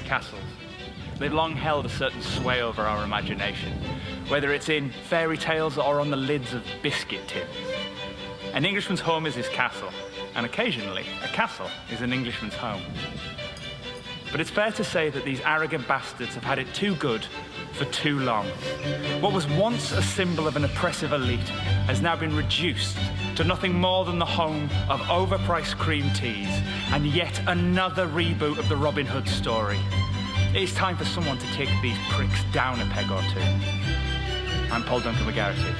castles. They've long held a certain sway over our imagination, whether it's in fairy tales or on the lids of biscuit tins. An Englishman's home is his castle, and occasionally, a castle is an Englishman's home. But it's fair to say that these arrogant bastards have had it too good for too long. What was once a symbol of an oppressive elite has now been reduced to nothing more than the home of overpriced cream teas and yet another reboot of the Robin Hood story. It is time for someone to take these pricks down a peg or two. I'm Paul Duncan McGarity,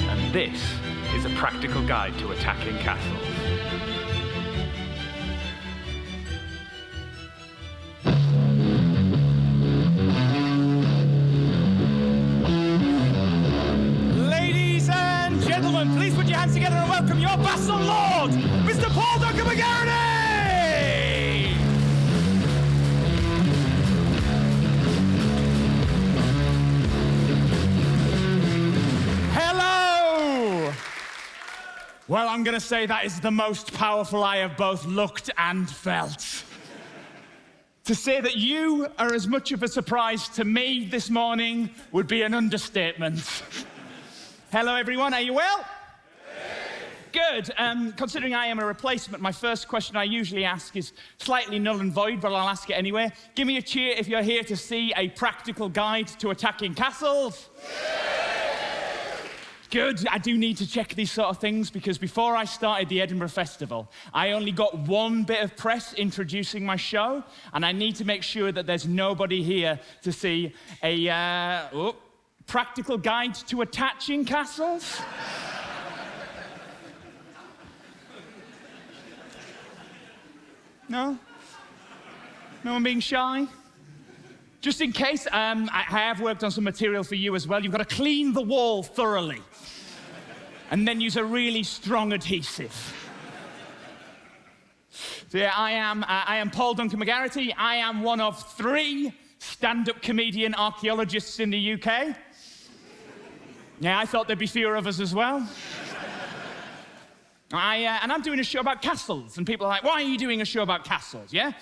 and this is a practical guide to attacking castles. Please put your hands together and welcome your vassal lord, Mr. Paul Duncan McGarity! Hello! Well, I'm going to say that is the most powerful I have both looked and felt. To say that you are as much of a surprise to me this morning would be an understatement. Hello, everyone. Are you well? Good. Considering I am a replacement, my first question I usually ask is slightly null and void, but I'll ask it anyway. Give me a cheer if you're here to see a practical guide to attacking castles. Good. I do need to check these sort of things because before I started the Edinburgh Festival, I only got one bit of press introducing my show, and I need to make sure that there's nobody here to see a practical guide to attaching castles. No? No one being shy? Just in case, I have worked on some material for you as well. You've got to clean the wall thoroughly and then use a really strong adhesive. So yeah, I am Paul Duncan McGarity. I am one of 3 stand-up comedian archaeologists in the UK. Yeah, I thought there'd be fewer of us as well. And I'm doing a show about castles, and people are like, why are you doing a show about castles, yeah?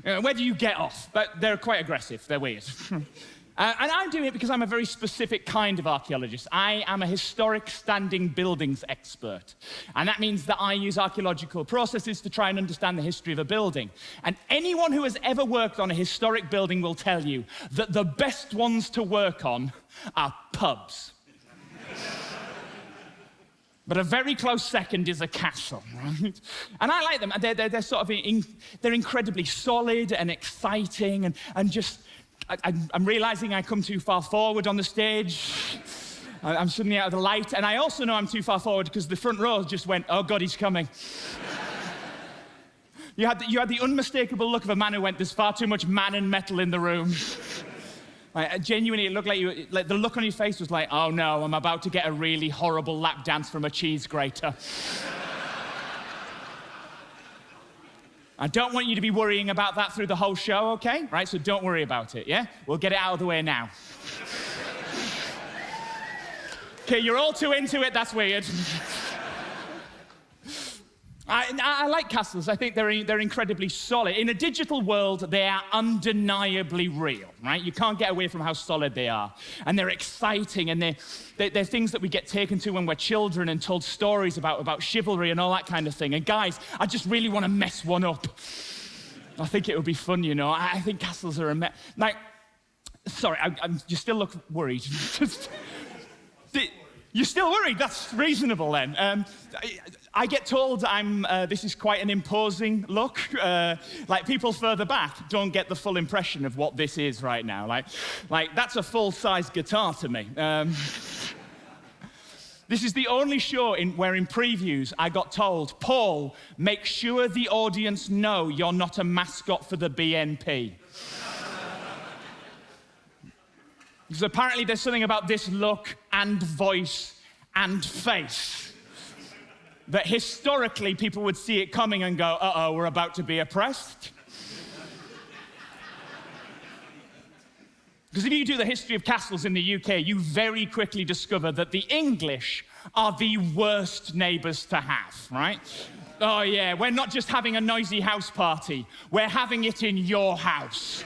Where do you get off? But they're quite aggressive, they're weird. And I'm doing it because I'm a very specific kind of archaeologist. I am a historic standing buildings expert. And that means that I use archaeological processes to try and understand the history of a building. And anyone who has ever worked on a historic building will tell you that the best ones to work on are pubs. But a very close second is a castle, right? And I like them. They're sort of, they're incredibly solid and exciting, and just, I'm realizing I come too far forward on the stage. I'm suddenly out of the light, and I also know I'm too far forward because the front row just went, oh God, he's coming. You had the unmistakable look of a man who went, there's far too much man and metal in the room. Genuinely, it looked like the look on your face was like, oh no, I'm about to get a really horrible lap dance from a cheese grater. I don't want you to be worrying about that through the whole show, okay? Right, so don't worry about it, yeah? We'll get it out of the way now. Okay, you're all too into it, that's weird. I like castles. I think they're incredibly solid. In a digital world, they are undeniably real, right? You can't get away from how solid they are. And they're exciting, and they're things that we get taken to when we're children and told stories about chivalry and all that kind of thing. And guys, I just really want to mess one up. I think it would be fun, you know. I think castles are like, sorry, you still look worried. You're still worried? That's reasonable then. I get told this is quite an imposing look. Like people further back don't get the full impression of what this is right now. Like that's a full-size guitar to me. This is the only show where in previews I got told, Paul, make sure the audience know you're not a mascot for the BNP. Because apparently there's something about this look and voice and face that historically people would see it coming and go, uh-oh, we're about to be oppressed. Because if you do the history of castles in the UK, you very quickly discover that the English are the worst neighbours to have, right? Oh yeah, we're not just having a noisy house party, we're having it in your house.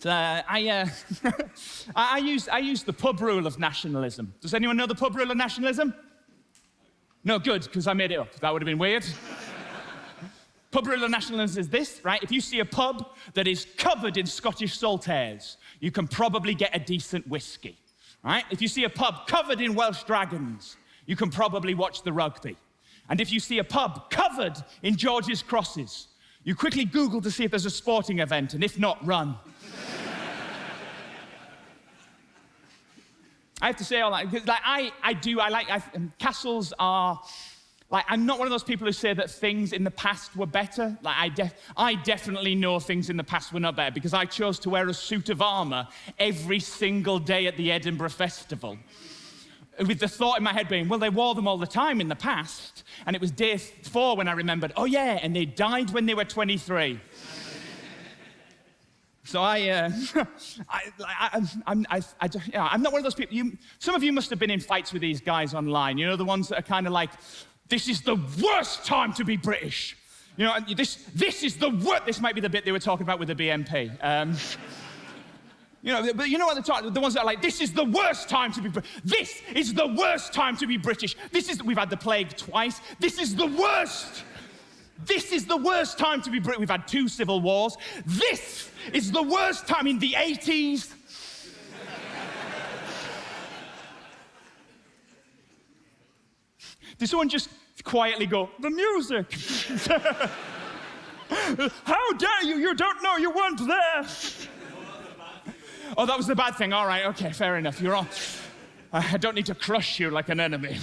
I use the pub rule of nationalism. Does anyone know the pub rule of nationalism? No, good, because I made it up. That would have been weird. Pub rule of nationalism is this, right? If you see a pub that is covered in Scottish saltaires, you can probably get a decent whiskey, right? If you see a pub covered in Welsh dragons, you can probably watch the rugby. And if you see a pub covered in George's crosses, you quickly Google to see if there's a sporting event, and if not, run. I have to say all that, because castles are, I'm not one of those people who say that things in the past were better. I definitely know things in the past were not better, because I chose to wear a suit of armor every single day at the Edinburgh Festival, with the thought in my head being, well, they wore them all the time in the past, and it was day 4 when I remembered, oh yeah, and they died when they were 23. So I'm not one of those people. Some of you must have been in fights with these guys online. You know, the ones that are kind of like, this is the worst time to be British. You know, this is the worst. This might be the bit they were talking about with the BNP. You know, but you know what they're talking, the ones that are like, this is the worst time to be British. This is the worst time to be British. We've had the plague twice. This is the worst. This is the worst time to be British. We've had 2 civil wars. This is the worst time in the 80s. Did someone just quietly go, the music? How dare you? You don't know, you weren't there. Oh, that was the bad thing. All right, okay, fair enough. You're on. I don't need to crush you like an enemy.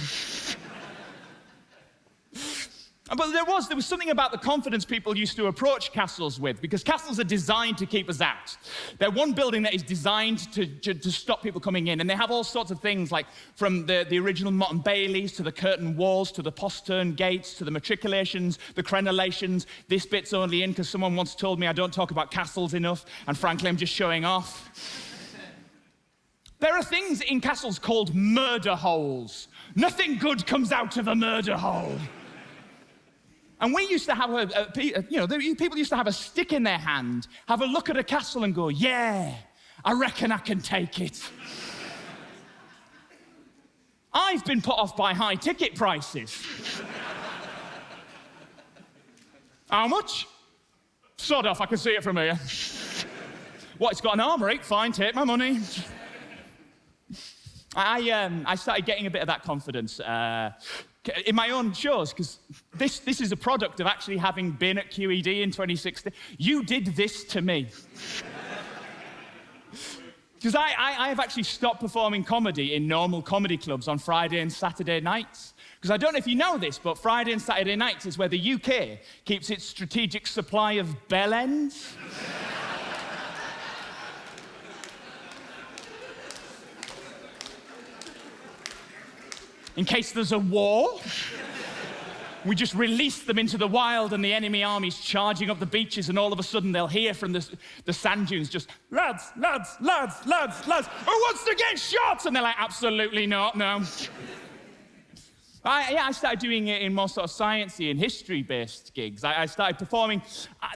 But there was something about the confidence people used to approach castles with, because castles are designed to keep us out. They're one building that is designed to stop people coming in, and they have all sorts of things, like from the original Motte and Baileys to the curtain walls to the postern gates to the matriculations, the crenellations. This bit's only in because someone once told me I don't talk about castles enough, and frankly, I'm just showing off. There are things in castles called murder holes. Nothing good comes out of a murder hole. And we used to have people used to have a stick in their hand, have a look at a castle and go, yeah, I reckon I can take it. I've been put off by high ticket prices. How much? Sod off, I can see it from here. What, it's got an armory? Fine, take my money. I started getting a bit of that confidence in my own shows, because this is a product of actually having been at QED in 2016. You did this to me. Because I have actually stopped performing comedy in normal comedy clubs on Friday and Saturday nights. Because I don't know if you know this, but Friday and Saturday nights is where the UK keeps its strategic supply of bell ends. In case there's a war, we just release them into the wild and the enemy army's charging up the beaches, and all of a sudden they'll hear from the sand dunes just, lads, lads, lads, lads, lads, who wants to get shot? And they're like, absolutely not, no. I started doing it in more sort of sciencey and history-based gigs. I started performing.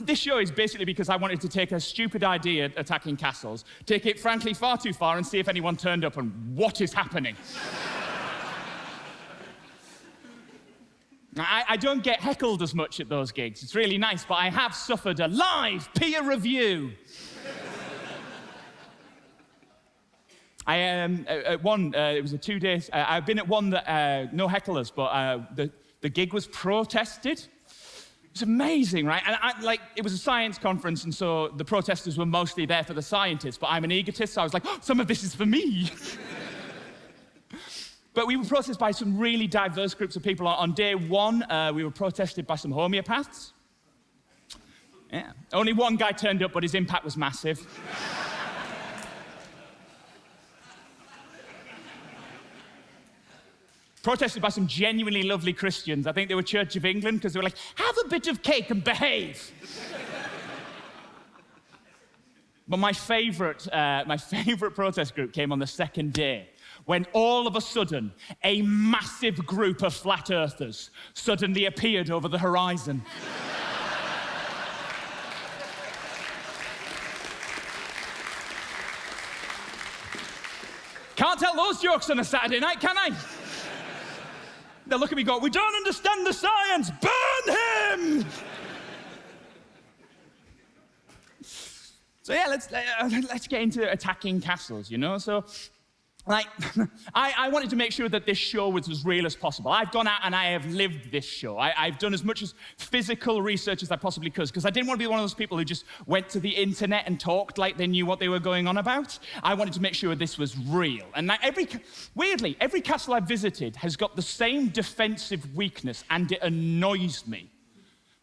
This show is basically because I wanted to take a stupid idea attacking castles, take it frankly far too far, and see if anyone turned up and what is happening. I don't get heckled as much at those gigs. It's really nice, but I have suffered a live peer review. At one, it was a 2-day, I've been at one that, no hecklers, but the gig was protested. It was amazing, right? And it was a science conference, and so the protesters were mostly there for the scientists, but I'm an egotist, so I was like, oh, some of this is for me. But we were protested by some really diverse groups of people. On day 1, we were protested by some homeopaths. Yeah. Only one guy turned up, but his impact was massive. Protested by some genuinely lovely Christians. I think they were Church of England, because they were like, have a bit of cake and behave. But my favorite protest group came on the 2nd day, when all of a sudden, a massive group of flat earthers suddenly appeared over the horizon. Can't tell those jokes on a Saturday night, can I? They'll look at me and go, we don't understand the science, burn him! So yeah, let's get into attacking castles, you know? So, like, I wanted to make sure that this show was as real as possible. I've gone out and I have lived this show. I've done as much as physical research as I possibly could, because I didn't want to be one of those people who just went to the internet and talked like they knew what they were going on about. I wanted to make sure this was real. And like weirdly, every castle I've visited has got the same defensive weakness, and it annoys me.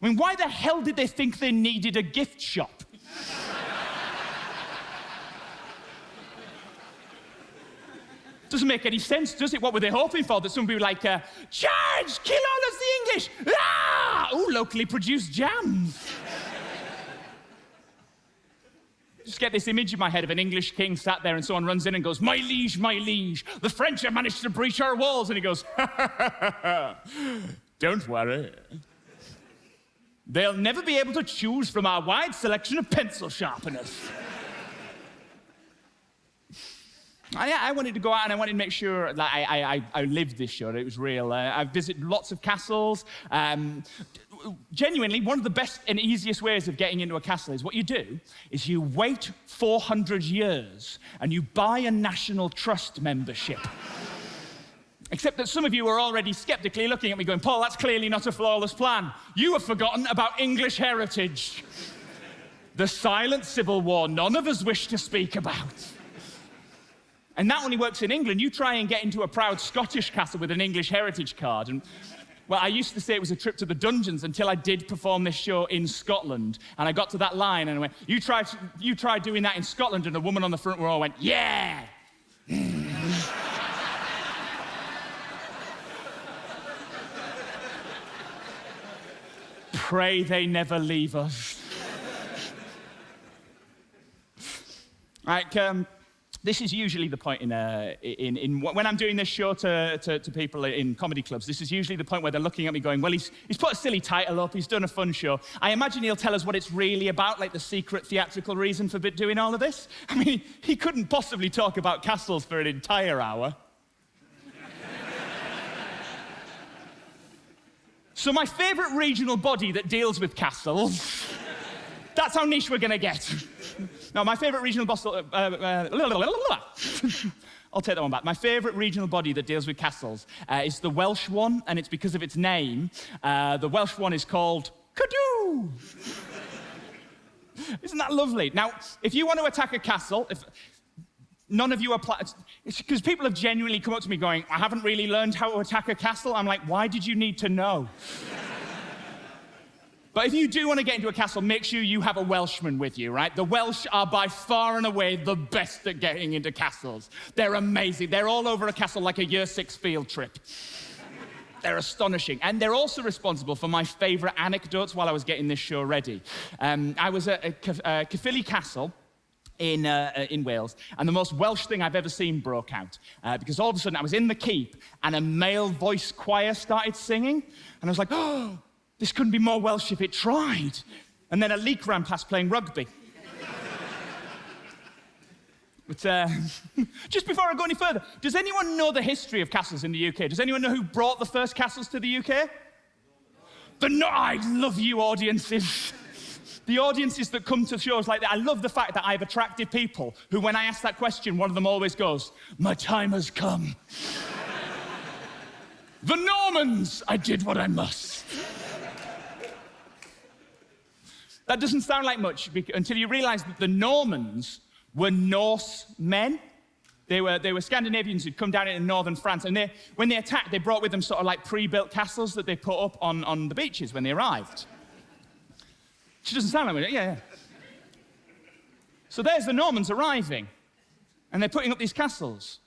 I mean, why the hell did they think they needed a gift shop? Doesn't make any sense, does it? What were they hoping for? That somebody would like, charge! Kill all of the English! Ah! Ooh, locally produced jams. Just get this image in my head of an English king sat there and someone runs in and goes, my liege, the French have managed to breach our walls. And he goes, don't worry. They'll never be able to choose from our wide selection of pencil sharpeners. I wanted to go out and I wanted to make sure that I lived this show, that it was real. I've visited lots of castles. Genuinely, one of the best and easiest ways of getting into a castle is what you do is you wait 400 years and you buy a National Trust membership. Except that some of you are already skeptically looking at me going, Paul, that's clearly not a flawless plan. You have forgotten about English heritage. The silent civil war none of us wish to speak about. And that only works in England. You try and get into a proud Scottish castle with an English heritage card. And, well, I used to say it was a trip to the dungeons until I did perform this show in Scotland. And I got to that line and I went, you try doing that in Scotland. And a woman on the front row went, yeah. Pray they never leave us. Right, this is usually the point when I'm doing this show to people in comedy clubs, this is usually the point where they're looking at me going, well, he's put a silly title up, he's done a fun show. I imagine he'll tell us what it's really about, like the secret theatrical reason for doing all of this. I mean, he couldn't possibly talk about castles for an entire hour. So my favorite regional body that deals with castles, that's how niche we're gonna get. No, my favorite regional I'll take that one back. My favorite regional body that deals with castles is the Welsh one, and it's because of its name. The Welsh one is called Cadw. Isn't that lovely? Now, if you want to attack a castle, if none of you are it's because people have genuinely come up to me going, I haven't really learned how to attack a castle. I'm like, why did you need to know? But if you do want to get into a castle, make sure you have a Welshman with you, right? The Welsh are by far and away the best at getting into castles. They're amazing. They're all over a castle like a year 6 field trip. They're astonishing. And they're also responsible for my favorite anecdotes while I was getting this show ready. I was at Caerphilly Castle in Wales, and the most Welsh thing I've ever seen broke out. Because all of a sudden I was in the keep and a male voice choir started singing. And I was like, oh, this couldn't be more Welsh if it tried. And then a leek ran past playing rugby. But just before I go any further, does anyone know the history of castles in the UK? Does anyone know who brought the first castles to the UK? I love you audiences. The audiences that come to shows like that, I love the fact that I've attracted people who, when I ask that question, one of them always goes, my time has come. The Normans, I did what I must. That doesn't sound like much until you realize that the Normans were Norse men. They were Scandinavians who'd come down into northern France, and when they attacked, they brought with them sort of like pre-built castles that they put up on the beaches when they arrived. Which doesn't sound like much, yeah. So there's the Normans arriving, and they're putting up these castles,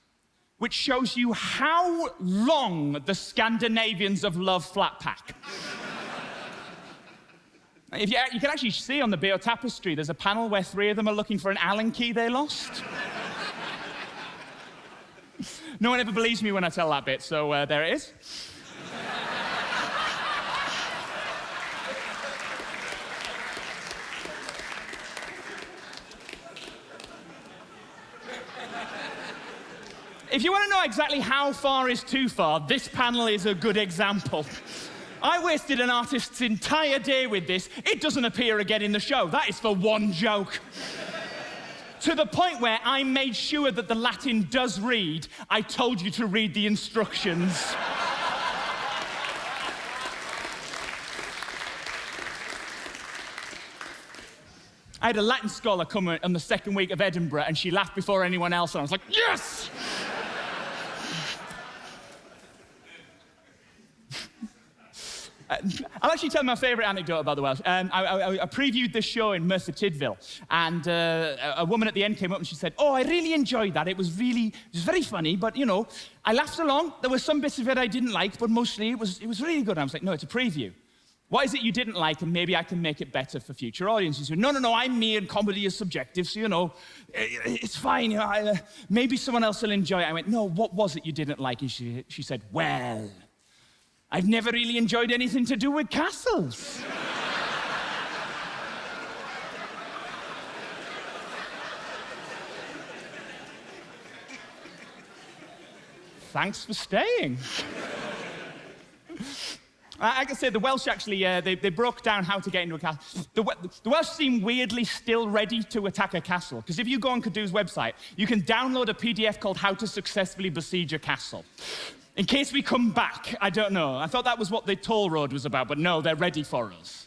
which shows you how long the Scandinavians have loved flat pack. You can actually see on the Beo Tapestry, there's a panel where 3 of them are looking for an Allen key they lost. No one ever believes me when I tell that bit, so there it is. If you want to know exactly how far is too far, this panel is a good example. I wasted an artist's entire day with this. It doesn't appear again in the show. That is for one joke. To the point where I made sure that the Latin does read, I told you to read the instructions. I had a Latin scholar come on the second week of Edinburgh, and she laughed before anyone else, and I was like, yes! I'll actually tell my favourite anecdote about the Welsh. I previewed this show in Merthyr Tydfil, and a woman at the end came up and she said, oh, I really enjoyed that. It was very funny, but, you know, I laughed along. There were some bits of it I didn't like, but mostly it was really good. And I was like, no, it's a preview. What is it you didn't like, and maybe I can make it better for future audiences? She said, no, I'm me, and comedy is subjective, so, you know, it's fine. You know, maybe someone else will enjoy it. I went, no, what was it you didn't like? And she said, well, I've never really enjoyed anything to do with castles. Thanks for staying. I can say the Welsh actually, they broke down how to get into a castle. The Welsh seem weirdly still ready to attack a castle, because if you go on Cadoo's website, you can download a PDF called How to Successfully Besiege a Castle. In case we come back, I don't know. I thought that was what the toll road was about, but no, they're ready for us.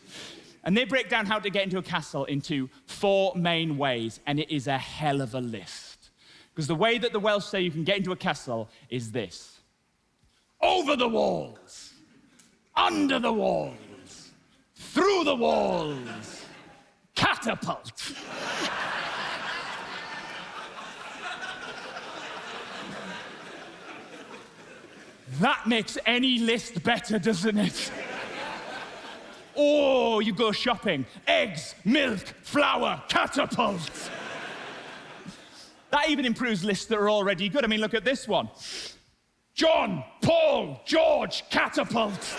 And they break down how to get into a castle into 4 main ways, and it is a hell of a list. Because the way that the Welsh say you can get into a castle is this: over the walls, under the walls, through the walls, catapult. That makes any list better, doesn't it? Oh, you go shopping. Eggs, milk, flour, catapult. That even improves lists that are already good. I mean, look at this one. John, Paul, George, catapult.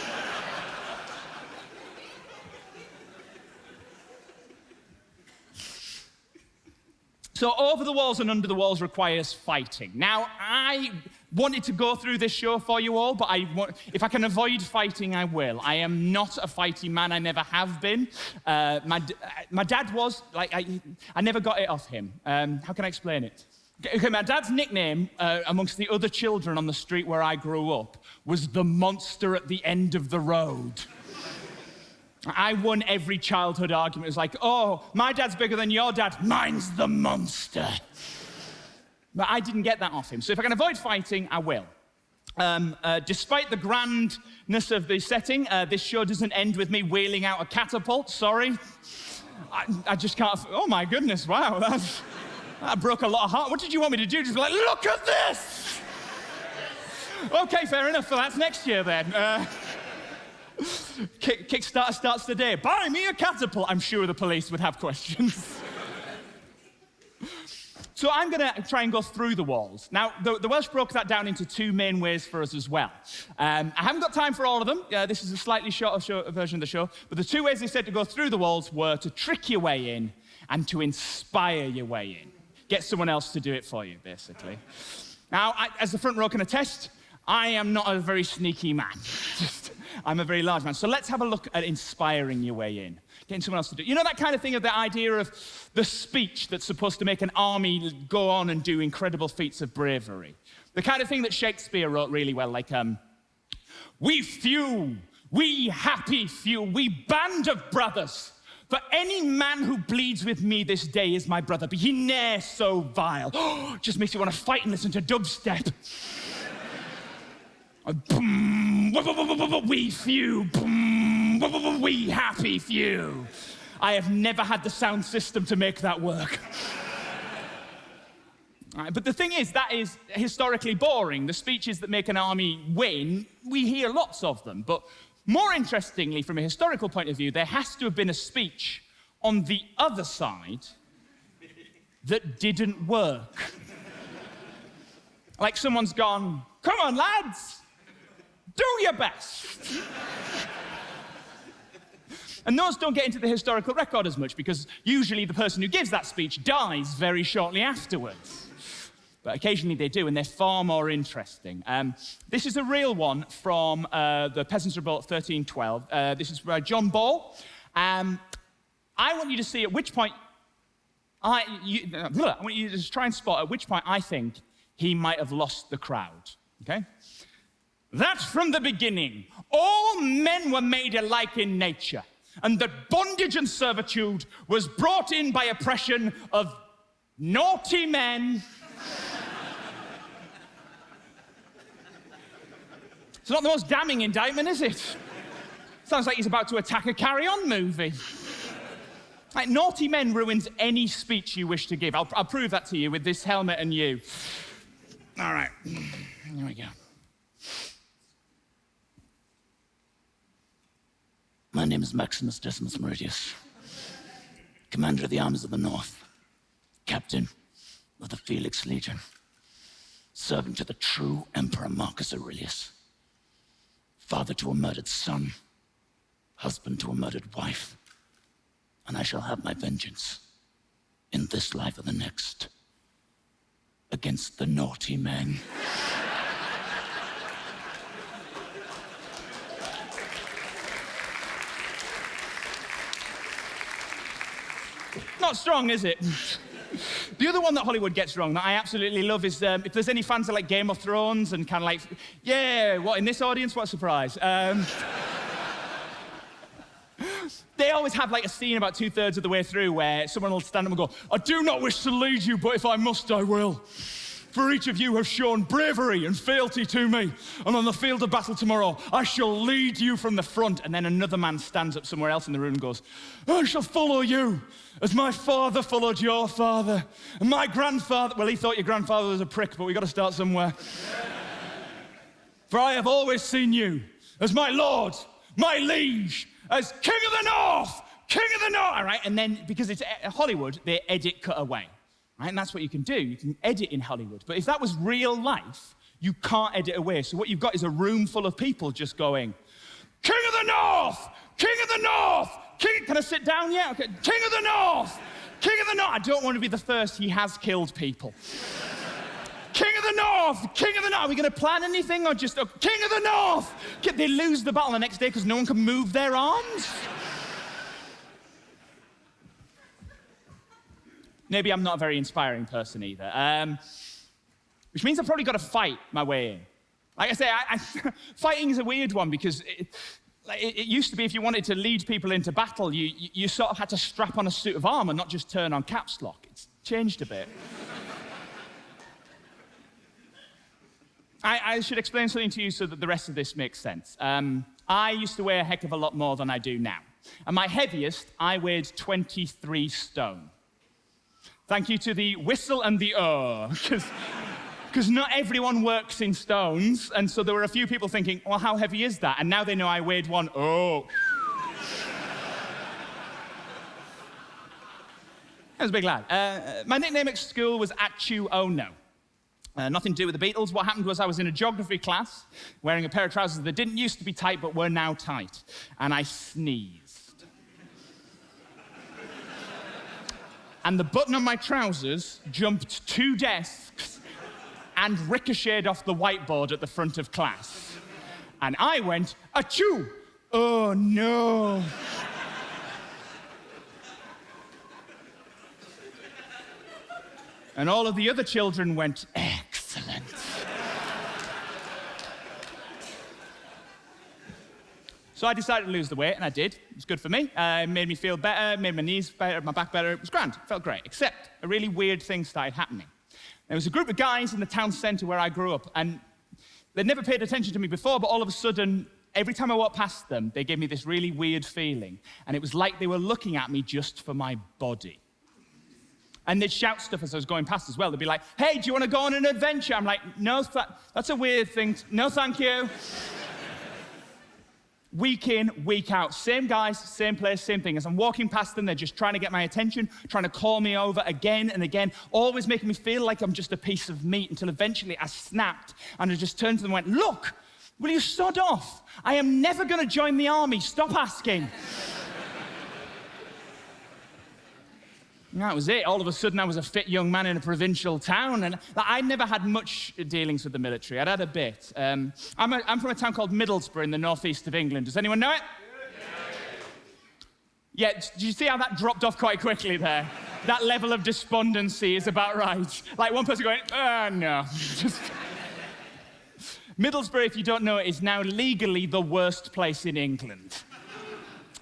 So over the walls and under the walls requires fighting. Now, I wanted to go through this show for you all, but if I can avoid fighting, I will. I am not a fighting man. I never have been. My dad was. I never got it off him. How can I explain it? Okay, my dad's nickname amongst the other children on the street where I grew up was the monster at the end of the road. I won every childhood argument. It was like, oh, my dad's bigger than your dad. Mine's the monster. But I didn't get that off him. So if I can avoid fighting, I will. Despite the grandness of the setting, this show doesn't end with me wheeling out a catapult. Sorry. I just can't. Oh, my goodness. Wow. That broke a lot of heart. What did you want me to do? Just be like, look at this. Okay, fair enough. So that's next year then. Kickstarter starts today. Buy me a catapult. I'm sure the police would have questions. So I'm going to try and go through the walls. Now, the Welsh broke that down into 2 main ways for us as well. I haven't got time for all of them. This is a slightly shorter version of the show. But the 2 ways they said to go through the walls were to trick your way in and to inspire your way in. Get someone else to do it for you, basically. Now, as the front row can attest, I am not a very sneaky man. I'm a very large man. So let's have a look at inspiring your way in. Getting someone else to do it. You know that kind of thing of the idea of the speech that's supposed to make an army go on and do incredible feats of bravery? The kind of thing that Shakespeare wrote really well, like, we few, we happy few, we band of brothers. For any man who bleeds with me this day is my brother, be he ne'er so vile. Oh, just makes you want to fight and listen to dubstep. We few, we happy few. I have never had the sound system to make that work. But the thing is, that is historically boring. The speeches that make an army win, we hear lots of them. But more interestingly, from a historical point of view, there has to have been a speech on the other side that didn't work. Like someone's gone, come on, lads, do your best. And those don't get into the historical record as much because usually the person who gives that speech dies very shortly afterwards. but occasionally they do, and they're far more interesting. This is a real one from the Peasants' Revolt 1312. This is by John Ball. I want you to see at which point, I want you to just try and spot at which point I think he might have lost the crowd, okay? That from the beginning, all men were made alike in nature, and that bondage and servitude was brought in by oppression of naughty men. It's not the most damning indictment, is it? Sounds like he's about to attack a Carry On movie. Like, naughty men ruins any speech you wish to give. I'll prove that to you with this helmet and you. All right, here we go. My name is Maximus Decimus Meridius, commander of the armies of the North, captain of the Felix Legion, servant to the true Emperor Marcus Aurelius, father to a murdered son, husband to a murdered wife, and I shall have my vengeance in this life or the next against the naughty men. Not strong, is it? The other one that Hollywood gets wrong that I absolutely love is if there's any fans of like Game of Thrones and kind of like, yeah, what, in this audience, what a surprise. They always have like a scene about 2/3 of the way through where someone will stand up and go, I do not wish to lead you, but if I must, I will. For each of you have shown bravery and fealty to me, and on the field of battle tomorrow, I shall lead you from the front. And then another man stands up somewhere else in the room and goes, I shall follow you, as my father followed your father, and my grandfather, well, he thought your grandfather was a prick, but we got to start somewhere. For I have always seen you as my lord, my liege, as King of the North, King of the North, all right? And then, because it's Hollywood, they edit cut away. Right? And that's what you can do. You can edit in Hollywood. But if that was real life, you can't edit away. So what you've got is a room full of people just going, King of the North! King of the North! King, can I sit down yet? Okay. King of the North! King of the North! I don't want to be the first. He has killed people. King of the North! King of the North! Are we going to plan anything or just, King of the North! They lose the battle the next day because no one can move their arms? Maybe I'm not a very inspiring person either, which means I've probably got to fight my way in. Like I say, fighting is a weird one because it used to be if you wanted to lead people into battle, you sort of had to strap on a suit of armor, not just turn on caps lock. It's changed a bit. I should explain something to you so that the rest of this makes sense. I used to weigh a heck of a lot more than I do now. And my heaviest, I weighed 23 stone. Thank you to the whistle and the because not everyone works in stones, and so there were a few people thinking, well, how heavy is that? And now they know I weighed one. I was a big lad. My nickname at school was Achu Ono. Nothing to do with the Beatles. What happened was I was in a geography class wearing a pair of trousers that didn't used to be tight but were now tight, and I sneezed. And the button on my trousers jumped 2 desks and ricocheted off the whiteboard at the front of class. And I went, achoo! Oh, no. And all of the other children went, excellent. So I decided to lose the weight, and I did. It was good for me. It made me feel better, made my knees better, my back better. It was grand. It felt great. Except a really weird thing started happening. There was a group of guys in the town centre where I grew up, and they'd never paid attention to me before, but all of a sudden, every time I walked past them, they gave me this really weird feeling. And it was like they were looking at me just for my body. And they'd shout stuff as I was going past as well. They'd be like, hey, do you want to go on an adventure? I'm like, no, that's a weird thing. No, thank you. Week in, week out, same guys, same place, same thing. As I'm walking past them, they're just trying to get my attention, trying to call me over again and again, always making me feel like I'm just a piece of meat until eventually I snapped and I just turned to them and went, look, will you sod off? I am never going to join the army. Stop asking. And that was it. All of a sudden, I was a fit young man in a provincial town, and I'd never had much dealings with the military. I'd had a bit. I'm from a town called Middlesbrough in the northeast of England. Does anyone know it? Yeah, did you see how that dropped off quite quickly there? That level of despondency is about right. Like one person going, no. Middlesbrough, if you don't know it, is now legally the worst place in England.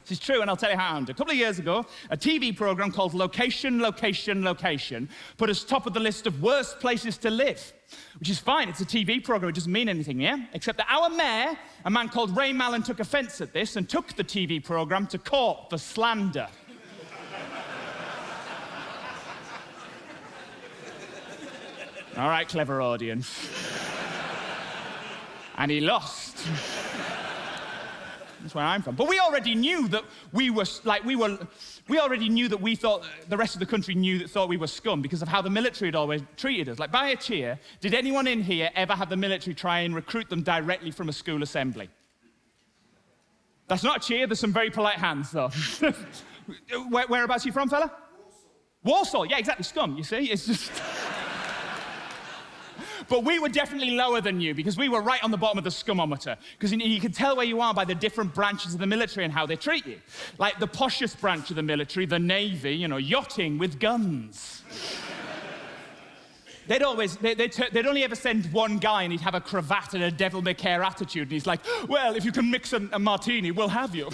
This is true, and I'll tell you how it happened. A couple of years ago, a TV program called Location, Location, Location put us top of the list of worst places to live, which is fine. It's a TV program. It doesn't mean anything, yeah? Except that our mayor, a man called Ray Mallon, took offense at this and took the TV program to court for slander. All right, clever audience. And he lost. That's where I'm from. But we already knew that we already knew that we thought, the rest of the country thought we were scum because of how the military had always treated us. Like, by a cheer, did anyone in here ever have the military try and recruit them directly from a school assembly? That's not a cheer, there's some very polite hands, though. Whereabouts are you from, fella? Warsaw, yeah, exactly, scum, you see? It's just... But we were definitely lower than you because we were right on the bottom of the scumometer. Because you can tell where you are by the different branches of the military and how they treat you. Like the poshest branch of the military, the Navy, yachting with guns. They'd only ever send one guy and he'd have a cravat and a devil-may-care attitude. And he's like, well, if you can mix a martini, we'll have you.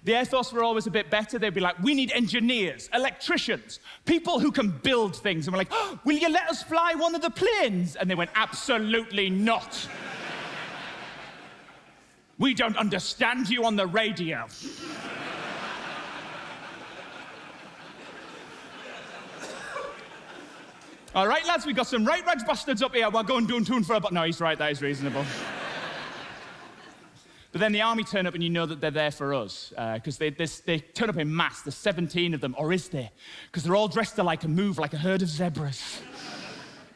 The Air Force were always a bit better. They'd be like, we need engineers, electricians, people who can build things. And we're like, oh, will you let us fly one of the planes? And they went, absolutely not. We don't understand you on the radio. All right, lads, we got some right rags bastards up here. We're going down tune for a... No, he's right, that is reasonable. But then the army turn up and you know that they're there for us because they turn up in mass. There's 17 of them, or is there? Because they're all dressed alike and move like a herd of zebras.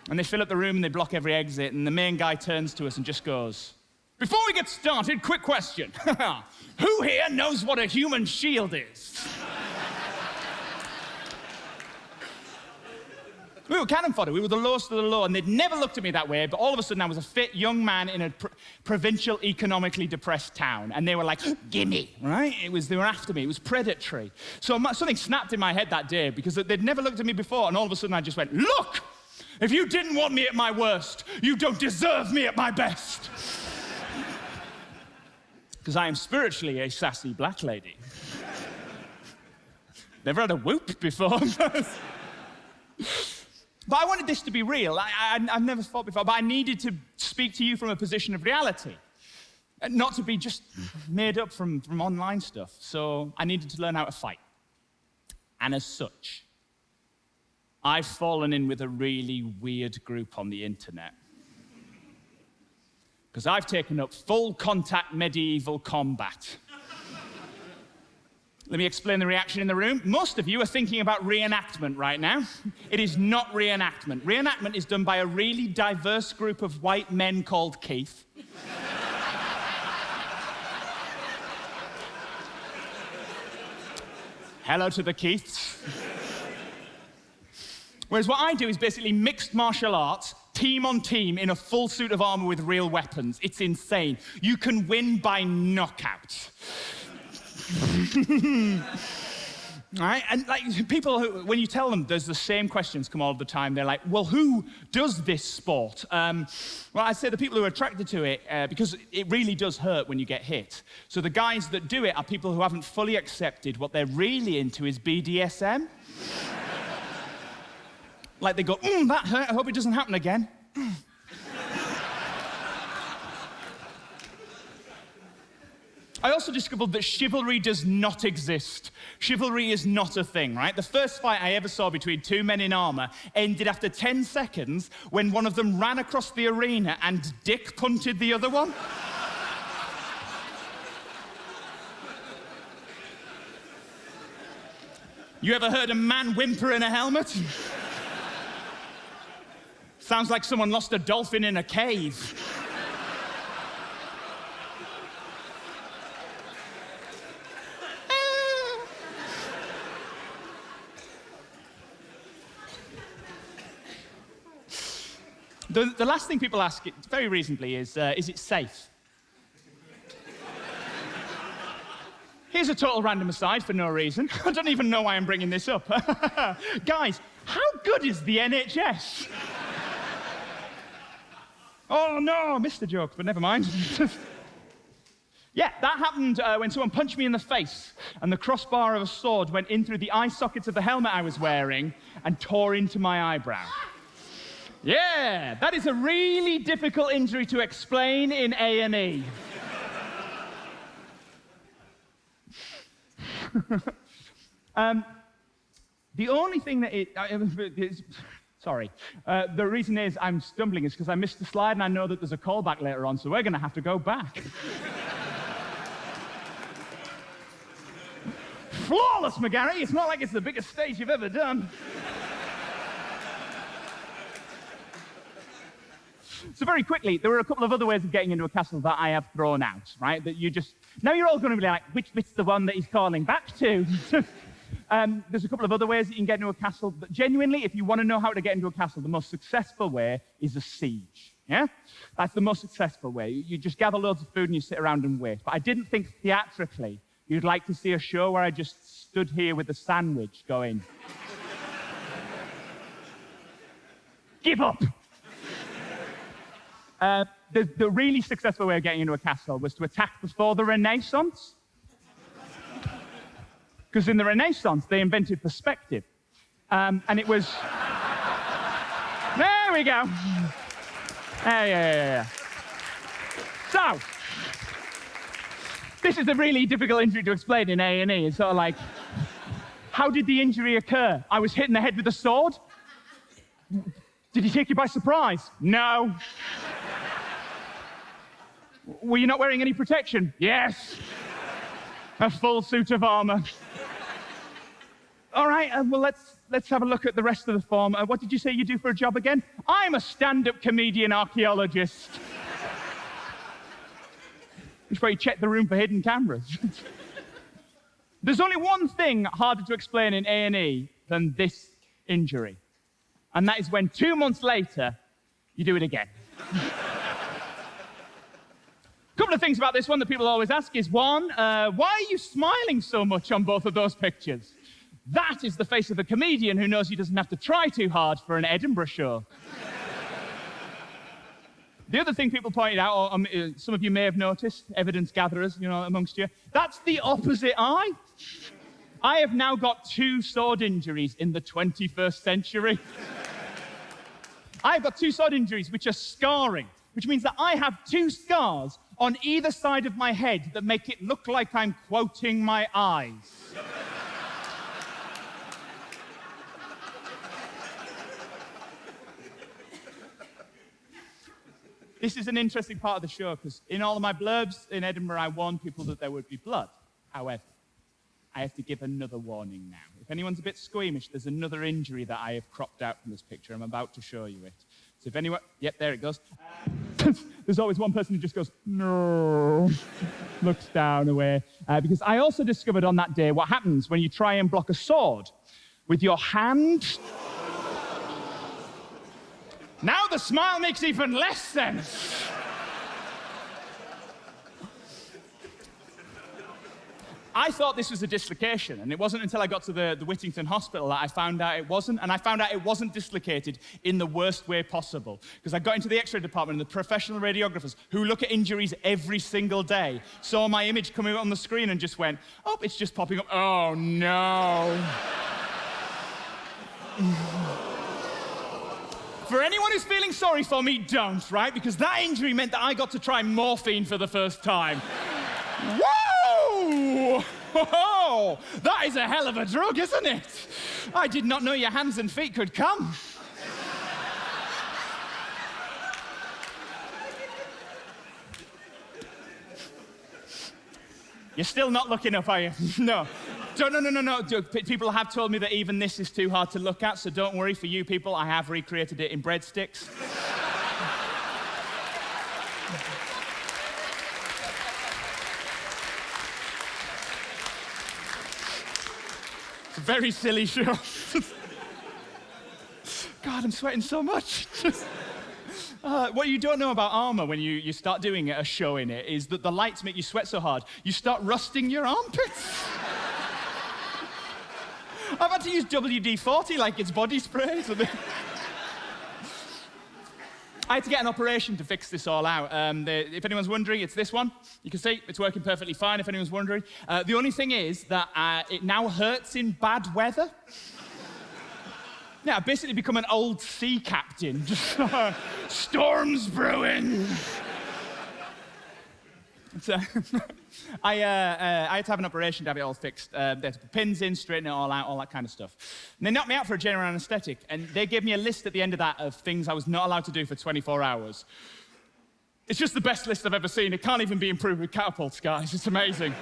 And they fill up the room and they block every exit, and the main guy turns to us and just goes, before we get started, quick question. Who here knows what a human shield is? We were cannon fodder. We were the lowest of the low, and they'd never looked at me that way, but all of a sudden I was a fit young man in a provincial, economically depressed town, and they were like, gimme, right? They were after me. It was predatory. So something snapped in my head that day, because they'd never looked at me before, and all of a sudden I just went, look! If you didn't want me at my worst, you don't deserve me at my best. Because I am spiritually a sassy black lady. Never had a whoop before. But I wanted this to be real. I've never fought before, but I needed to speak to you from a position of reality. Not to be just made up from online stuff. So I needed to learn how to fight. And as such, I've fallen in with a really weird group on the internet. Because I've taken up full contact medieval combat. Let me explain the reaction in the room. Most of you are thinking about reenactment right now. It is not reenactment. Reenactment is done by a really diverse group of white men called Keith. Hello to the Keiths. Whereas what I do is basically mixed martial arts, team on team, in a full suit of armor with real weapons. It's insane. You can win by knockout. Right? And like people who, when you tell them, there's the same questions come all the time. They're like, well, who does this sport? Well, I'd say the people who are attracted to it, because it really does hurt when you get hit. So the guys that do it are people who haven't fully accepted what they're really into is BDSM. Like they go, that hurt, I hope it doesn't happen again. I also discovered that chivalry does not exist. Chivalry is not a thing, right? The first fight I ever saw between two men in armor ended after 10 seconds when one of them ran across the arena and dick punted the other one. You ever heard a man whimper in a helmet? Sounds like someone lost a dolphin in a cave. The last thing people ask, very reasonably, is it safe? Here's a total random aside for no reason. I don't even know why I'm bringing this up. Guys, how good is the NHS? Oh no, I missed the joke, but never mind. Yeah, that happened when someone punched me in the face and the crossbar of a sword went in through the eye sockets of the helmet I was wearing and tore into my eyebrow. Yeah, that is a really difficult injury to explain in A&E. The only thing that sorry. The reason is I'm stumbling is because I missed the slide and I know that there's a callback later on, so we're going to have to go back. Flawless, McGarry. It's not like it's the biggest stage you've ever done. So very quickly, there were a couple of other ways of getting into a castle that I have thrown out, right? That you just... Now you're all going to be like, which bit's the one that he's calling back to? There's a couple of other ways that you can get into a castle, but genuinely, if you want to know how to get into a castle, the most successful way is a siege, yeah? That's the most successful way. You just gather loads of food and you sit around and wait. But I didn't think theatrically you'd like to see a show where I just stood here with a sandwich going, give up! The really successful way of getting into a castle was to attack before the Renaissance. Because in the Renaissance, they invented perspective. And it was... There we go. Yeah. So, this is a really difficult injury to explain in A&E. It's sort of like, how did the injury occur? I was hit in the head with a sword? Did he take you by surprise? No. Were you not wearing any protection? Yes. A full suit of armor. All right, well, let's have a look at the rest of the form. What did you say you do for a job again? I'm a stand-up comedian archaeologist. Which way you check the room for hidden cameras. There's only one thing harder to explain in A&E than this injury. And that is when 2 months later, you do it again. A couple of things about this one that people always ask is, one, why are you smiling so much on both of those pictures? That is the face of a comedian who knows he doesn't have to try too hard for an Edinburgh show. The other thing people pointed out, or some of you may have noticed, evidence gatherers, you know, amongst you, that's the opposite eye. I have now got 2 sword injuries in the 21st century. I've got 2 sword injuries which are scarring, which means that I have 2 scars on either side of my head that make it look like I'm quoting my eyes. This is an interesting part of the show, because in all of my blurbs in Edinburgh, I warned people that there would be blood. However, I have to give another warning now. If anyone's a bit squeamish, there's another injury that I have cropped out from this picture. I'm about to show you it. So if anyone... Yep, there it goes. There's always one person who just goes, no, looks down away. Because I also discovered on that day what happens when you try and block a sword with your hand. Now the smile makes even less sense. I thought this was a dislocation, and it wasn't until I got to the Whittington Hospital that I found out it wasn't, and I found out it wasn't dislocated in the worst way possible. Because I got into the X-ray department, and the professional radiographers, who look at injuries every single day, saw my image coming up on the screen and just went, oh, it's just popping up. Oh, no. For anyone who's feeling sorry for me, don't, right? Because that injury meant that I got to try morphine for the first time. Whoa! Oh, that is a hell of a drug, isn't it? I did not know your hands and feet could come. You're still not looking up, are you? No. No. People have told me that even this is too hard to look at, so don't worry, for you people, I have recreated it in breadsticks. It's a very silly show. God, I'm sweating so much. What you don't know about armor when you start doing a show in it is that the lights make you sweat so hard, you start rusting your armpits. I've had to use WD-40 like it's body spray. I had to get an operation to fix this all out. If anyone's wondering, it's this one. You can see it's working perfectly fine if anyone's wondering. The only thing is that it now hurts in bad weather. Yeah, I've basically become an old sea captain. Just storms brewing. So, I had to have an operation to have it all fixed. They had to put pins in, straighten it all out, all that kind of stuff. And they knocked me out for a general anesthetic, and they gave me a list at the end of that of things I was not allowed to do for 24 hours. It's just the best list I've ever seen. It can't even be improved with catapults, guys. It's amazing.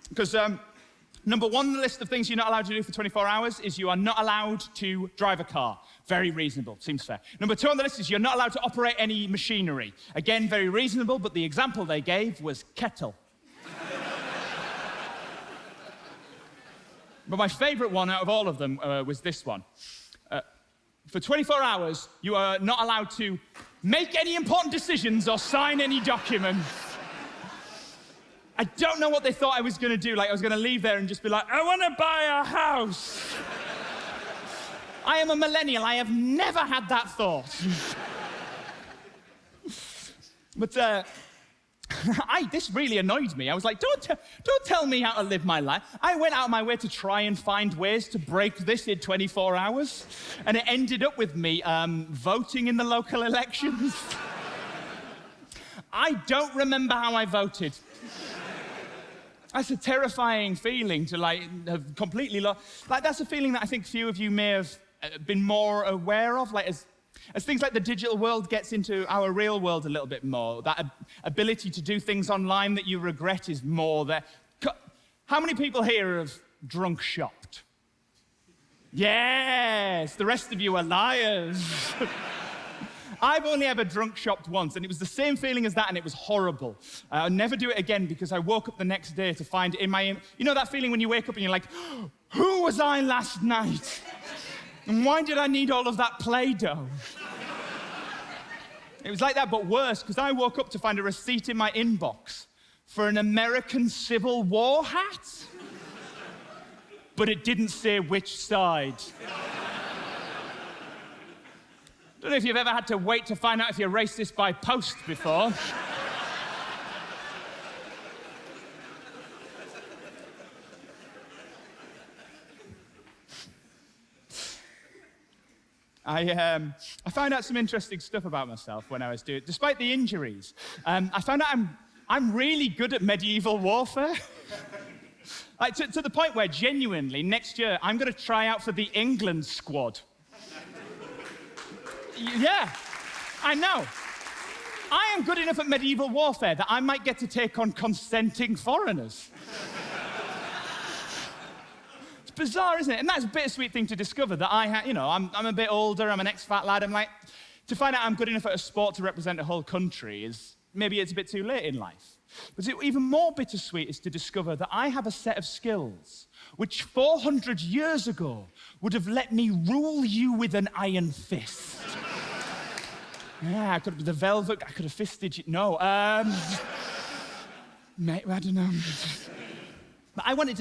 Because number one on the list of things you're not allowed to do for 24 hours is you are not allowed to drive a car. Very reasonable, seems fair. Number two on the list is you're not allowed to operate any machinery. Again, very reasonable, but the example they gave was kettle. But my favorite one out of all of them was this one. For 24 hours, you are not allowed to make any important decisions or sign any documents. I don't know what they thought I was going to do. Like, I was going to leave there and just be like, I want to buy a house. I am a millennial. I have never had that thought. But this really annoyed me. I was like, don't tell me how to live my life. I went out of my way to try and find ways to break this in 24 hours. And it ended up with me voting in the local elections. I don't remember how I voted. That's a terrifying feeling to, like, have completely lost. Like, that's a feeling that I think few of you may have been more aware of. Like, as things like the digital world gets into our real world a little bit more, that ability to do things online that you regret is more there. How many people here have drunk shopped? Yes, the rest of you are liars. I've only ever drunk shopped once, and it was the same feeling as that, and it was horrible. I'll never do it again because I woke up the next day to find in my... You know that feeling when you wake up and you're like, who was I last night? And why did I need all of that Play-Doh? It was like that, but worse, because I woke up to find a receipt in my inbox for an American Civil War hat. But it didn't say which side. I don't know if you've ever had to wait to find out if you're racist by post before. I found out some interesting stuff about myself when I was doing it. Despite the injuries, I found out I'm really good at medieval warfare. Like, to the point where, genuinely, next year, I'm going to try out for the England squad. Yeah, I know. I am good enough at medieval warfare that I might get to take on consenting foreigners. It's bizarre, isn't it? And that's a bittersweet thing to discover, that I'm a bit older, I'm an ex-fat lad, I'm like, to find out I'm good enough at a sport to represent a whole country is, maybe it's a bit too late in life. But even more bittersweet is to discover that I have a set of skills which 400 years ago would have let me rule you with an iron fist. Yeah, I could have the velvet, I could have fisted you. No, mate, I don't know. But I wanted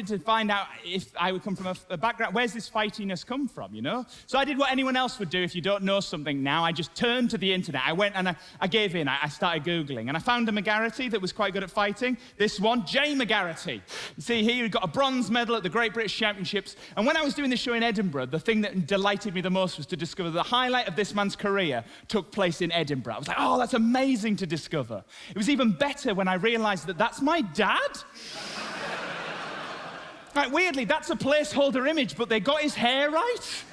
to find out if I would come from a background, where's this fightiness come from, you know? So I did what anyone else would do if you don't know something now. I just turned to the internet. I went and I gave in. I started Googling. And I found a McGarrity that was quite good at fighting. This one, Jay McGarrity. You see here, he got a bronze medal at the Great British Championships. And when I was doing this show in Edinburgh, the thing that delighted me the most was to discover the highlight of this man's career took place in Edinburgh. I was like, oh, that's amazing to discover. It was even better when I realized that that's my dad. Like, weirdly, that's a placeholder image, but they got his hair right.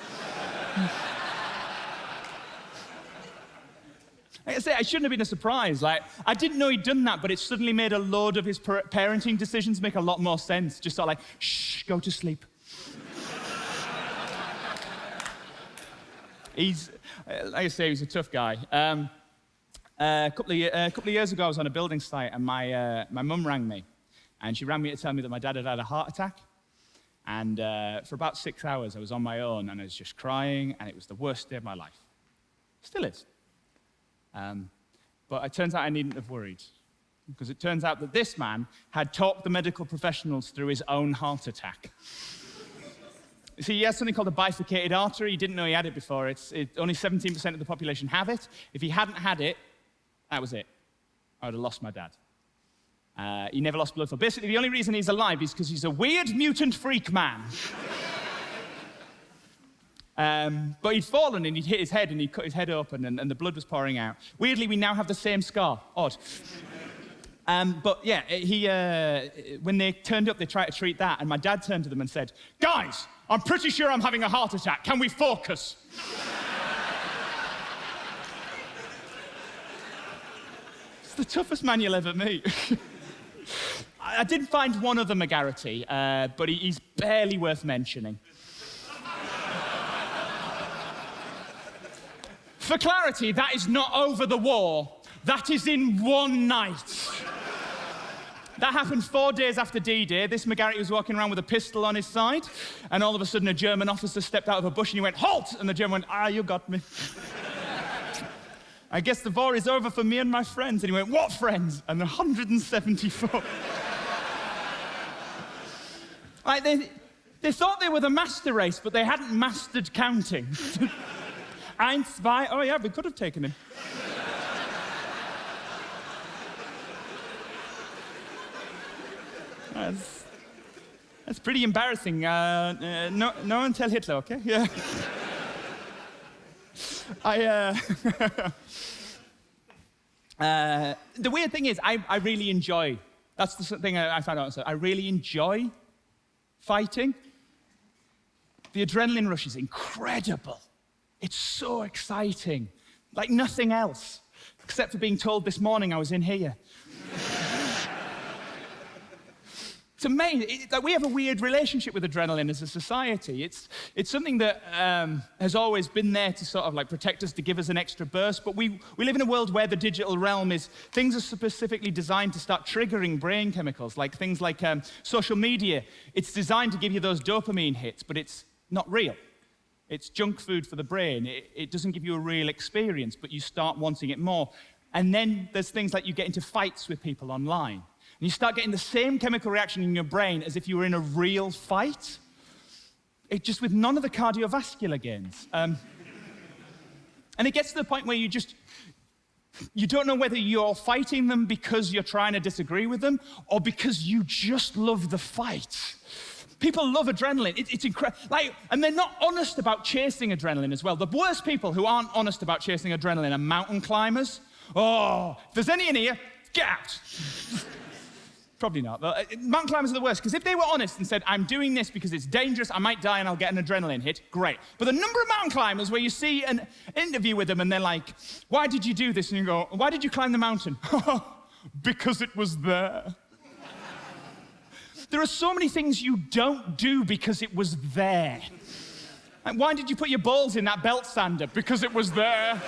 Like I say, it shouldn't have been a surprise. Like, I didn't know he'd done that, but it suddenly made a load of his parenting decisions make a lot more sense. Just sort of like, shh, go to sleep. Like I say, he's a tough guy. A couple of years ago, I was on a building site, and my mum rang me. And she rang me to tell me that my dad had had a heart attack. And for about 6 hours, I was on my own, and I was just crying, and it was the worst day of my life. Still is. But it turns out I needn't have worried, because it turns out that this man had talked the medical professionals through his own heart attack. You see, he has something called a bifurcated artery. He didn't know he had it before. Only 17% of the population have it. If he hadn't had it, that was it. I would have lost my dad. He never lost blood flow. Basically, the only reason he's alive is because he's a weird mutant freak man. But he'd fallen and he'd hit his head and he cut his head open and the blood was pouring out. Weirdly, we now have the same scar. Odd. But yeah, when they turned up, they tried to treat that, and my dad turned to them and said, "Guys, I'm pretty sure I'm having a heart attack. Can we focus?" It's the toughest man you'll ever meet. I did find one other McGarity, but he's barely worth mentioning. For clarity, that is not over the war. That is in one night. That happened 4 days after D-Day. This McGarity was walking around with a pistol on his side, and all of a sudden a German officer stepped out of a bush and he went, "Halt!" And the German went, "You got me." "I guess the war is over for me and my friends." And he went, "What friends?" And 174. Like, they thought they were the master race, but they hadn't mastered counting. 1, 2, oh yeah, we could have taken him. That's pretty embarrassing. No one tell Hitler, okay? Yeah. The weird thing is, I really enjoy, that's the thing I found out, so I really enjoy fighting. The adrenaline rush is incredible. It's so exciting, like nothing else, except for being told this morning I was in here. It's amazing. Like, we have a weird relationship with adrenaline as a society. It's something that has always been there to sort of like protect us, to give us an extra burst. But we live in a world where the digital realm is, things are specifically designed to start triggering brain chemicals, like things like social media. It's designed to give you those dopamine hits, but it's not real. It's junk food for the brain. It doesn't give you a real experience, but you start wanting it more. And then there's things like you get into fights with people online. And you start getting the same chemical reaction in your brain as if you were in a real fight. It just with none of the cardiovascular gains. And it gets to the point where you don't know whether you're fighting them because you're trying to disagree with them or because you just love the fight. People love adrenaline. It's incredible. Like, and they're not honest about chasing adrenaline as well. The worst people who aren't honest about chasing adrenaline are mountain climbers. Oh, if there's any in here, get out. Probably not. Mountain climbers are the worst, because if they were honest and said, "I'm doing this because it's dangerous, I might die and I'll get an adrenaline hit," great. But the number of mountain climbers where you see an interview with them and they're like, "Why did you do this?" And you go, "Why did you climb the mountain?" "Because it was there." There are so many things you don't do because it was there. Like, why did you put your balls in that belt sander? Because it was there.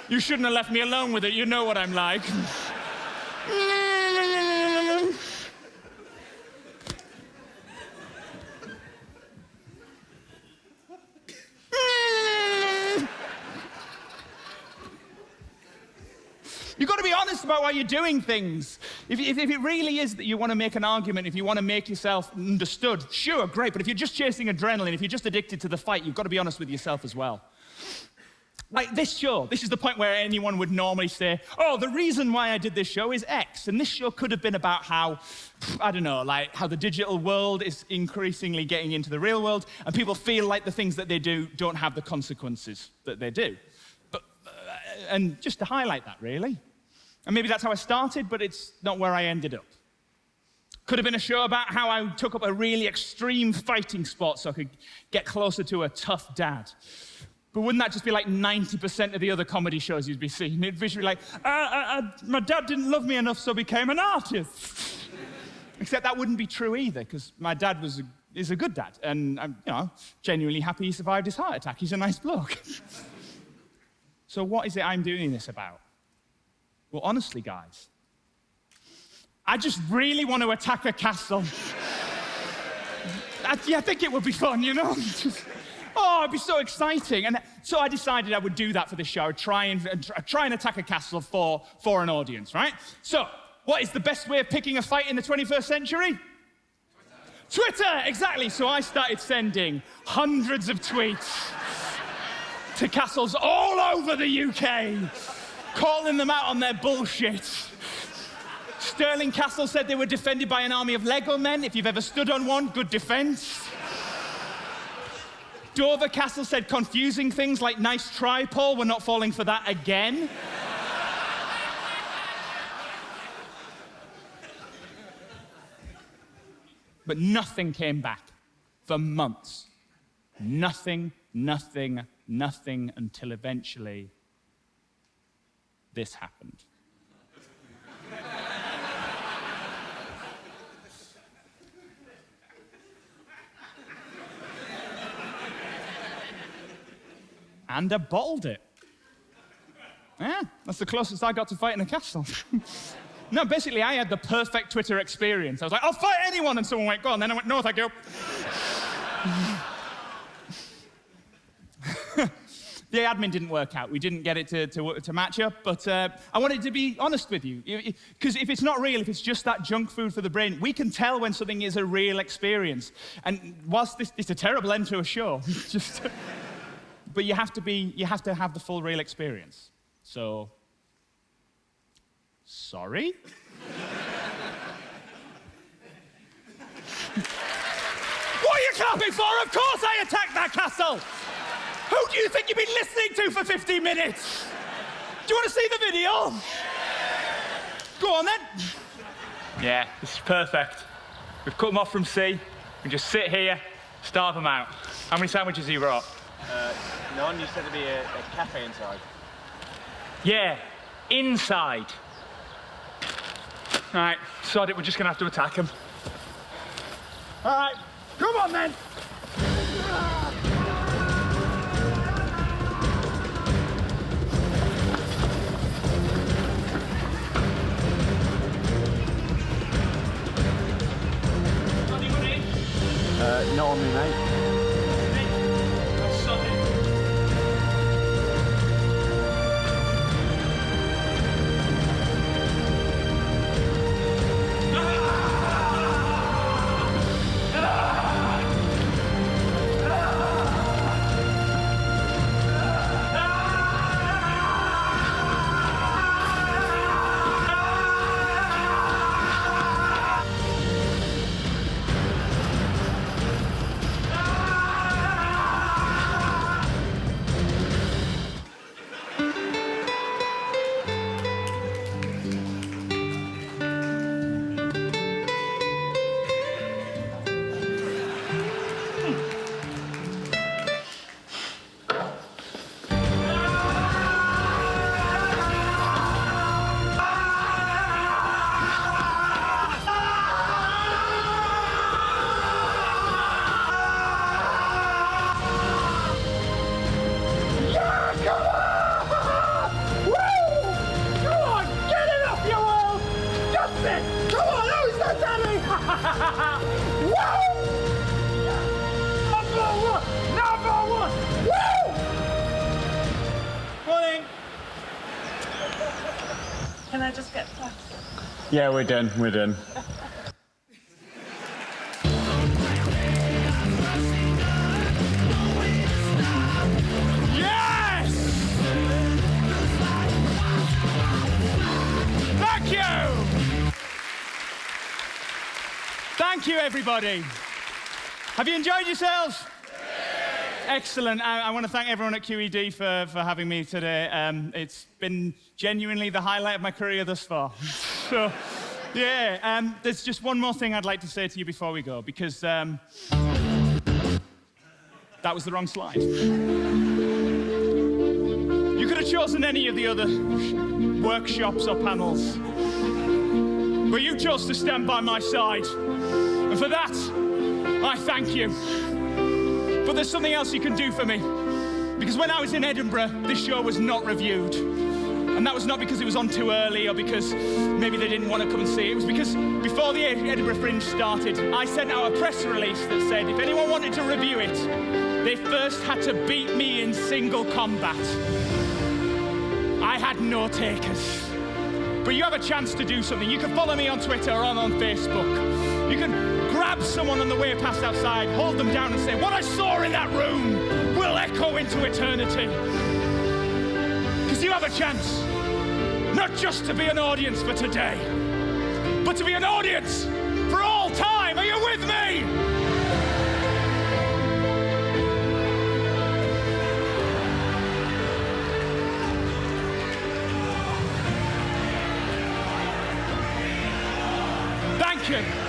You shouldn't have left me alone with it. You know what I'm like. You've got to be honest about why you're doing things. If it really is that you want to make an argument, if you want to make yourself understood, sure, great. But if you're just chasing adrenaline, if you're just addicted to the fight, you've got to be honest with yourself as well. Like this show, this is the point where anyone would normally say, "Oh, the reason why I did this show is X." And this show could have been about how, I don't know, like how the digital world is increasingly getting into the real world and people feel like the things that they do don't have the consequences that they do. But, and just to highlight that, really. And maybe that's how I started, but it's not where I ended up. Could have been a show about how I took up a really extreme fighting sport so I could get closer to a tough dad. But wouldn't that just be like 90% of the other comedy shows you'd be seeing? It'd be like, my dad didn't love me enough, so I became an artist. Except that wouldn't be true either, because my dad is a good dad, and I'm genuinely happy he survived his heart attack. He's a nice bloke. So what is it I'm doing this about? Well, honestly, guys, I just really want to attack a castle. I think it would be fun, you know? It'd be so exciting. And so I decided I would do that for this show. I'd try and attack a castle for an audience, right? So, what is the best way of picking a fight in the 21st century? Twitter, exactly. So I started sending hundreds of tweets to castles all over the UK, calling them out on their bullshit. Stirling Castle said they were defended by an army of Lego men. If you've ever stood on one, good defense. Dover Castle said confusing things like nice try, Paul. We're not falling for that again. But nothing came back for months. Nothing, until eventually this happened. And I bottled it. Yeah, that's the closest I got to fighting a castle. No, basically, I had the perfect Twitter experience. I was like, I'll fight anyone, and someone went, go on. Then I went, no, thank you. The admin didn't work out. We didn't get it to match up, but I wanted to be honest with you. Because if it's not real, if it's just that junk food for the brain, we can tell when something is a real experience. And whilst it's a terrible end to a show, but you have to have the full real experience. So, sorry? What are you clapping for? Of course I attacked that castle! Who do you think you've been listening to for 15 minutes? Do you want to see the video? Go on then. Yeah, this is perfect. We've cut them off from sea. We just sit here, starve them out. How many sandwiches have you brought? None. You said there'd be a cafe inside. Yeah, inside. All right, sod it, we're just gonna have to attack them. All right, come on then. Not on me, mate. Can I just get past? Yeah, we're done. Yes! Thank you! Thank you, everybody. Have you enjoyed yourselves? Excellent. I want to thank everyone at QED for having me today. It's been genuinely the highlight of my career thus far. So, yeah, there's just one more thing I'd like to say to you before we go, because that was the wrong slide. You could have chosen any of the other workshops or panels, but you chose to stand by my side. And for that, I thank you. But there's something else you can do for me. Because when I was in Edinburgh, this show was not reviewed. And that was not because it was on too early or because maybe they didn't want to come and see it. It was because before the Edinburgh Fringe started, I sent out a press release that said if anyone wanted to review it, they first had to beat me in single combat. I had no takers. But you have a chance to do something. You can follow me on Twitter or on Facebook. You can grab someone on the way past outside, hold them down and say, what I saw in that room will echo into eternity. Because you have a chance, not just to be an audience for today, but to be an audience for all time. Are you with me? Thank you.